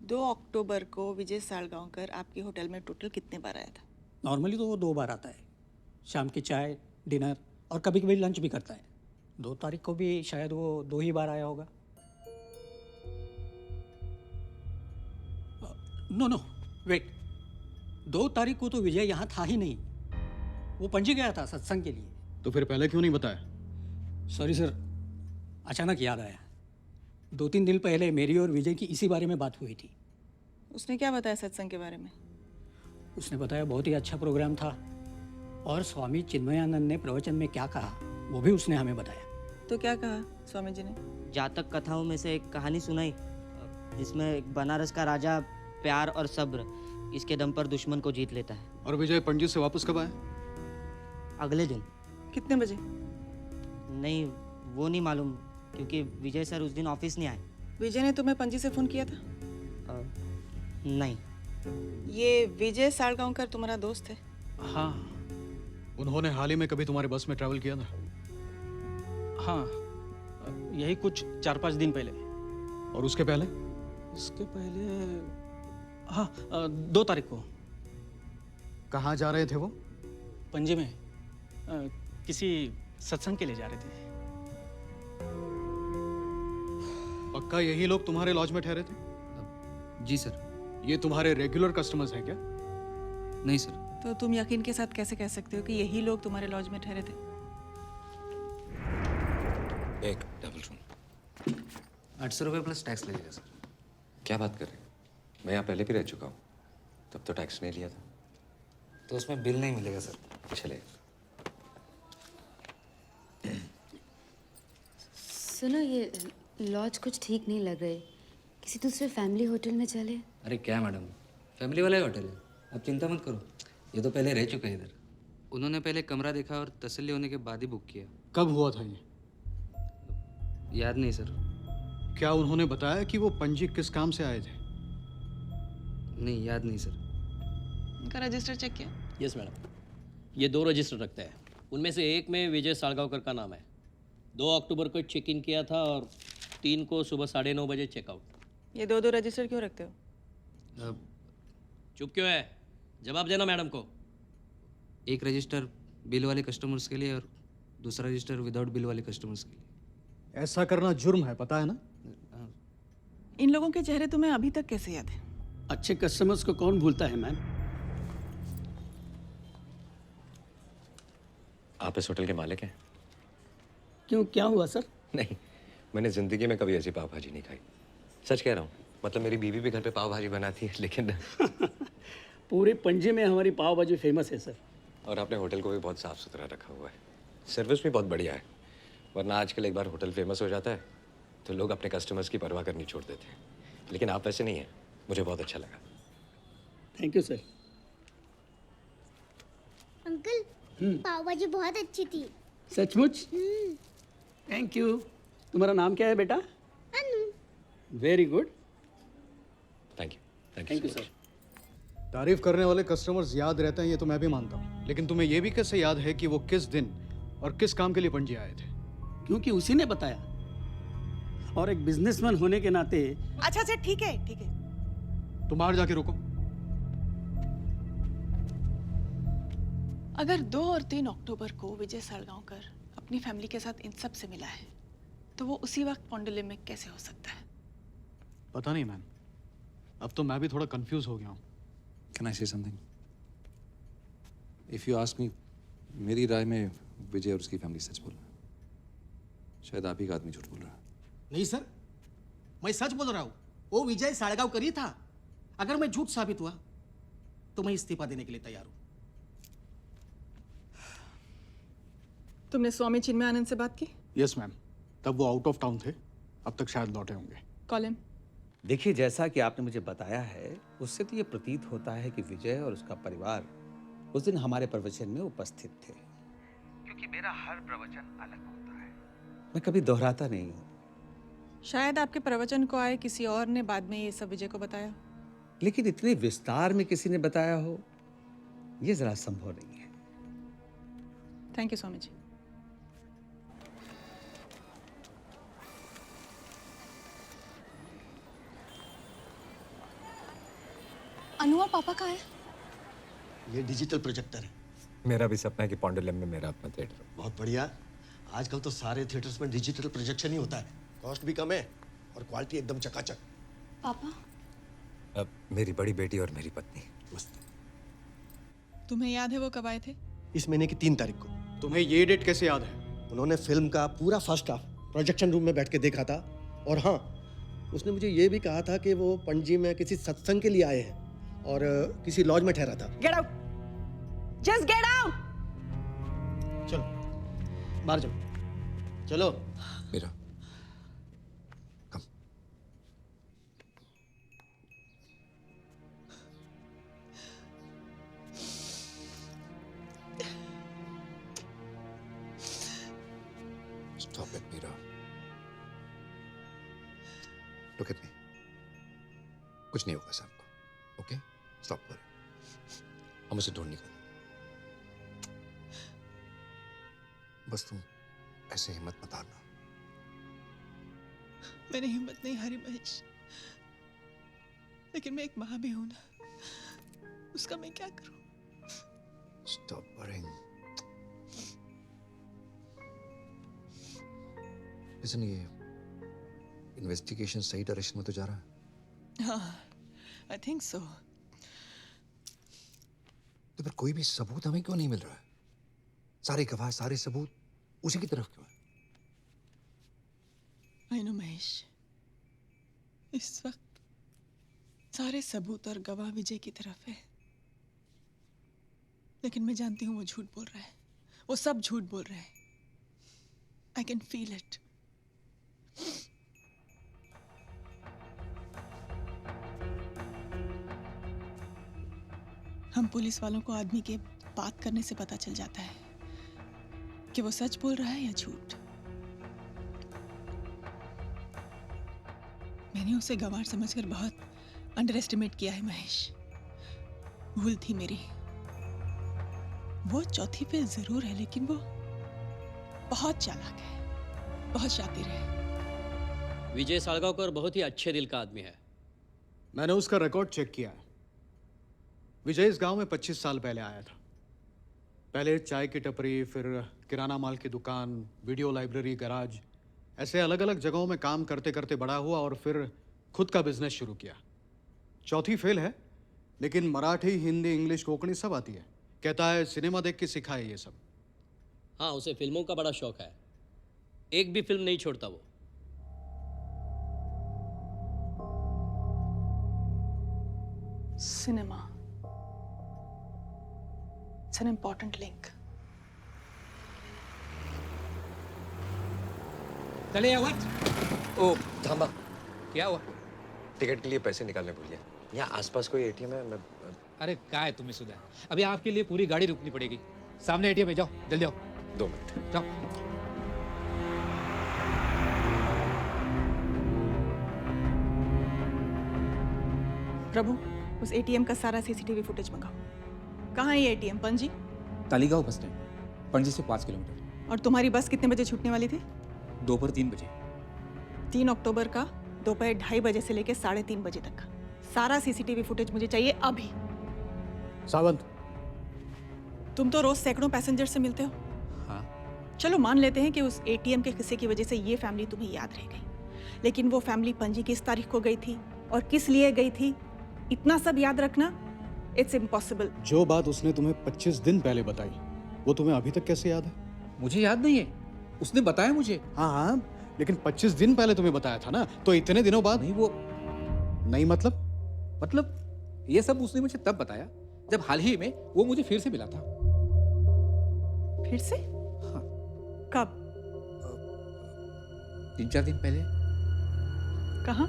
2 अक्टूबर को विजय सालगांवकर आपके होटल में टोटल कितने बार आया था? नॉर्मली तो वो 2 बार आता है, शाम की चाय, डिनर और कभी कभी लंच भी करता है। 2 तारीख को भी शायद वो 2 ही बार आया होगा। No no, wait. 2 तारीख को तो विजय यहाँ था ही नहीं, वो पणजी गया था सत्संग के लिए। तो फिर पहले क्यों नहीं बताया? सॉरी सर, अचानक याद आया। 2-3 दिन पहले मेरी और विजय की इसी बारे में बात हुई थी। उसने क्या बताया सत्संग के बारे में? उसने बताया बहुत ही अच्छा प्रोग्राम था और स्वामी चिन्मयानंद ने प्रवचन में क्या कहा वो भी उसने हमें बताया। तो क्या कहा स्वामी जी ने? जातक कथाओं में से एक कहानी सुनाई जिसमें एक बनारस का राजा प्यार और सब्र इसके दम पर दुश्मन को जीत लेता है। और विजय पणजी से वापस कब आया? अगले दिन। कितने बजे? नहीं, वो नहीं मालूम क्योंकि विजय सर उस दिन ऑफिस नहीं आए। विजय ने तुम्हें पणजी से फोन किया था? नहीं। ये विजय सालगांवकर तुम्हारा दोस्त है? हाँ उन्होंने हाल ही में कभी तुम्हारे बस में ट्रैवल किया था? हाँ, यही कुछ 4-5 दिन पहले। और उसके पहले? इसके पहले हाँ, 2 तारीख को कहाँ जा रहे थे वो? पणजी में किसी सत्संग के लिए जा रहे थे। पक्का यही लोग तुम्हारे लॉज में ठहरे थे? जी सर। ये तुम्हारे रेगुलर कस्टमर्स हैं क्या? नहीं सर। तो तुम यकीन के साथ कैसे कह सकते हो कि यही लोग तुम्हारे लॉज में ठहरे थे? एक डबल रूम 800 रुपये प्लस टैक्स लगेगा सर। क्या बात कर रहे हैं? मैं यहाँ पहले भी रह चुका हूँ, तब तो टैक्स नहीं लिया था। तो उसमें बिल नहीं मिलेगा सर। चले। सुनो, ये लॉज कुछ ठीक नहीं लग रही। किसी दूसरे फैमिली होटल में चले? अरे क्या मैडम, फैमिली वाला ही होटल है, आप चिंता मत करो। ये तो पहले रह चुके हैं इधर। उन्होंने पहले कमरा देखा और तसल्ली होने के बाद ही बुक किया। कब हुआ था ये? याद नहीं सर। क्या उन्होंने बताया कि वो पणजी किस काम से आए थे? नहीं, याद नहीं सर। इनका रजिस्टर चेक किया? यस मैडम, ये 2 रजिस्टर रखते हैं। उनमें से एक में विजय सालगांवकर का नाम है। 2 अक्टूबर को चेक इन किया था और 3 को सुबह 9:30 बजे चेकआउट। ये दो रजिस्टर क्यों रखते हो? चुप क्यों है? जवाब देना मैडम को। एक रजिस्टर बिल वाले कस्टमर्स के लिए और दूसरा रजिस्टर विदाउट बिल वाले कस्टमर्स के लिए। ऐसा करना जुर्म है, पता है ना? इन लोगों के चेहरे तुम्हें अभी तक कैसे याद है? अच्छे कस्टमर्स को कौन भूलता है मैम। आप इस होटल के मालिक हैं? क्यों, क्या हुआ सर? नहीं, मैंने ज़िंदगी में कभी ऐसी पाव भाजी नहीं खाई। सच कह रहा हूँ। मतलब मेरी बीवी भी घर पे पाव भाजी बनाती है, लेकिन पूरे पणजी में हमारी पाव भाजी फेमस है सर। और आपने होटल को भी बहुत साफ़ सुथरा रखा हुआ है। सर्विस भी बहुत बढ़िया है। वरना आजकल एक बार होटल फेमस हो जाता है तो लोग अपने कस्टमर्स की परवाह करनी छोड़ देते हैं। लेकिन आप वैसे नहीं हैं। मुझे बहुत अच्छा लगा। Thank you sir. Uncle, pav bhaji बहुत अच्छी थी। सचमुच? Thank you. तुम्हारा नाम क्या है बेटा? Anu. Very good. Thank you. Thank you sir. तारीफ करने वाले कस्टमर्स याद रहते हैं, ये तो मैं भी मानता हूँ। लेकिन तुम्हें ये भी कैसे याद है कि वो किस दिन और किस काम के लिए पणजी आए थे? क्योंकि उसी ने बताया, और एक बिजनेसमैन होने के नाते। अच्छा अच्छा, ठीक है ठीक है। तुम बाहर जाके रुको। अगर 2 और 3 अक्टूबर को विजय सालगांवकर अपनी फैमिली के साथ इन सब से मिला है तो वो उसी वक्त पॉन्डुलिम में कैसे हो सकता है? पता नहीं मैम, अब तो मैं भी थोड़ा कंफ्यूज हो गया हूँ। कैन आई से something? If you ask me, मेरी राय में विजय और उसकी फैमिली सच बोल रहा है। शायद आप ही का आदमी झूठ बोल रहा है। नहीं सर, मैं सच बोल रहा हूँ। वो विजय सालगांवकर ही था। अगर मैं झूठ साबित हुआ तो मैं इस्तीफा देने के लिए तैयार हूँ। तुमने स्वामी चिन्मयानंद से बात की? यस मैम, तब वो आउट ऑफ टाउन थे। अब तक शायद लौटे होंगे। कॉलिन। देखिए, जैसा कि आपने मुझे बताया है उससे तो ये प्रतीत होता है कि विजय और उसका परिवार उस दिन हमारे प्रवचन में उपस्थित थे। क्योंकि मेरा हर प्रवचन अलग होता है, मैं कभी दोहराता नहीं हूँ। शायद आपके प्रवचन को आए किसी और ने बाद में ये सब विजय को बताया, लेकिन इतने विस्तार में किसी ने बताया हो ये जरा संभव नहीं है। Thank you Swami ji. अनु और पापा कहाँ है? ये डिजिटल प्रोजेक्टर है। मेरा भी सपना है कि पॉन्डुलम में मेरा अपना थिएटर हो। बहुत बढ़िया। आजकल तो सारे थिएटर्स में डिजिटल प्रोजेक्शन ही होता है। कॉस्ट भी कम है और क्वालिटी एकदम चकाचक। पापा, अब मेरी बड़ी बेटी और मेरी पत्नी। मस्त। तुम्हें याद है वो कब आए थे? इस महीने की 3 तारीख को। तुम्हें ये डेट कैसे याद है? उन्होंने फिल्म का पूरा फर्स्ट हाफ प्रोजेक्शन रूम में बैठ के देखा था। और हाँ, उसने मुझे ये भी कहा था कि वो पणजी में किसी सत्संग के लिए आए हैं और किसी लॉज में ठहरा था। Get out, just get out. चलो बाहर चलो। चलो मीरा, कम। Stop it, Meera. Look at me. कुछ नहीं होगा शाम को, ओके? स्टॉप करो। हम उसे ढूंढ निकालेंगे। बस तुम ऐसे हिम्मत मत हारना। मैंने हिम्मत नहीं हारी महेश, लेकिन मैं एक माँ भी हूं ना, उसका मैं क्या करूं? Stop worrying. Listen, ये इन्वेस्टिगेशन सही डायरेक्शन में तो जा रहा है। हाँ, आई थिंक सो। तो फिर कोई भी सबूत हमें क्यों नहीं मिल रहा है? सारे गवाह, सारे सबूत उसी की तरफ क्यों है? आई नो महेश, इस वक्त सारे सबूत और गवाह विजय की तरफ है, लेकिन मैं जानती हूँ वो झूठ बोल रहा है। वो सब झूठ बोल रहे हैं। I can feel it. हम पुलिस वालों को आदमी के बात करने से पता चल जाता है कि वो सच बोल रहा है या झूठ। मैंने उसे गंवार समझकर बहुत अंडर एस्टिमेट किया है महेश। भूल थी मेरी। वो चौथी फेल जरूर है, लेकिन वो बहुत चालाक है, बहुत शातिर है। विजय सालगांवकर बहुत ही अच्छे दिल का आदमी है। मैंने उसका रिकॉर्ड चेक किया है। विजय इस गांव में 25 साल पहले आया था। पहले चाय की टपरी, फिर किराना माल की दुकान, वीडियो लाइब्रेरी, गैराज, ऐसे अलग अलग जगहों में काम करते करते बड़ा हुआ और फिर खुद का बिजनेस शुरू किया। चौथी फेल है, लेकिन मराठी, हिंदी, इंग्लिश, कोंकणी सब आती है। कहता है सिनेमा देख के सीखा है ये सब। हाँ, उसे फिल्मों का बड़ा शौक है। एक भी फिल्म नहीं छोड़ता वो। Cinema. It's an important link. चले हुआ। ओ थांबा, क्या हुआ? टिकट के लिए पैसे निकालने भूल गया। यहाँ आसपास कोई एटीएम है? मैं अरे क्या है तुम्हें सुधा, अभी आपके लिए पूरी गाड़ी रुकनी पड़ेगी। सामने एटीएम है, जाओ जल्दी आओ। 2 मिनट जाओ। प्रभु, उस एटीएम का सारा सीसीटीवी फुटेज मंगाओ। कहाँ है ये ATM? Panaji? Taleigao bus stand, Panaji से 5 किलोमीटर। और तुम्हारी बस कितने बजे छूटने वाली थी? दोपहर 3 बजे। 3 अक्टूबर का दोपहर 2:30 बजे से लेकर 3:30 बजे तक का सारा सीसीटीवी फुटेज मुझे चाहिए अभी। सावंत, तुम तो रोज सैकड़ों पैसेंजर से मिलते हो। हाँ। चलो मान लेते हैं कि उस एटीएम के किस्से की वजह से ये फैमिली तुम्हें याद रह गई, लेकिन वो फैमिली पणजी किस तारीख को गई थी और किस लिए गई थी, इतना सब याद रखना इट्स इम्पॉसिबल। जो बात उसने तुम्हें 25 दिन पहले बताई, वो तुम्हें अभी तक कैसे याद है? मुझे याद नहीं है, उसने बताया मुझे। हाँ हाँ, लेकिन 25 दिन पहले तुम्हें बताया था ना, तो इतने दिनों बाद नहीं। वो नहीं मतलब ये सब उसने मुझे तब बताया जब हाल ही में वो मुझे फिर से मिला था। फिर से? हाँ। कब? 3-4 दिन पहले। कहाँ?